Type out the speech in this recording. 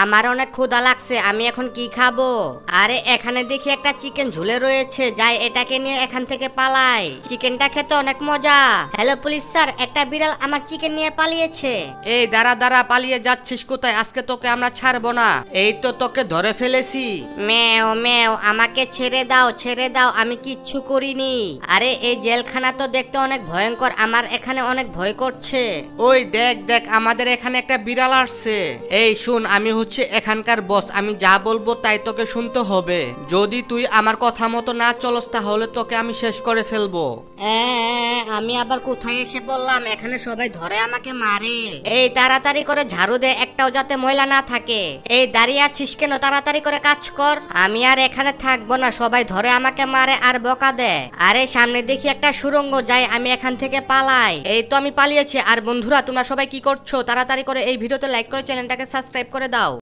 আমার অনেক ক্ষুধা লাগছে, আমি এখন কি খাবো? আরে এখানে দেখি একটা চিকেন ঝুলে রয়েছে, যাই এটাকে নিয়ে এখান থেকে পালাই। চিকেনটা খেতে অনেক মজা। হ্যালো পুলিশ স্যার, একটা বিড়াল আমার চিকেন নিয়ে পালিয়েছে। এই দাঁড়া দাঁড়া, পালিয়ে যাচ্ছিস কোথায়? আজকে তোকে আমরা ছাড়বো না। এই তো তোকে ধরে ফেলেছি। ম্যাও ম্যাও, আমাকে ছেড়ে দাও ছেড়ে দাও, আমি কিচ্ছু করিনি। আরে এই জেলখানা তো দেখতে অনেক ভয়ঙ্কর, আমার এখানে অনেক ভয় করছে। ওই দেখ দেখ, আমাদের এখানে একটা বিড়াল আসছে। এই শুন, আমি হচ্ছে এখানকার বস, আমি যা বলবো তাই তোকে শুনতে হবে। যদি তুই আমার কথা মতো না চলস তাহলে তোকে আমি শেষ করে ফেলবো। আমি আবার কোথায় এসে বললাম? এখানে সবাই ধরে আমাকে মারে। এই তাড়াতাড়ি করে ঝাড়ু দে, একটাও যাতে ময়লা না থাকে। এই দাঁড়িয়ে আছিস কেন? তাড়াতাড়ি করে কাজ কর। আমি আর এখানে থাকবো না, সবাই ধরে আমাকে মারে আর বকা দেয়। আরে সামনে দেখি একটা সুড়ঙ্গ, যাই আমি এখান থেকে পালাই। এই তো আমি পালিয়েছি। আর বন্ধুরা তোমরা সবাই কি করছো? তাড়াতাড়ি করে এই ভিডিওতে লাইক করে চ্যানেলটাকে সাবস্ক্রাইব করে দাও।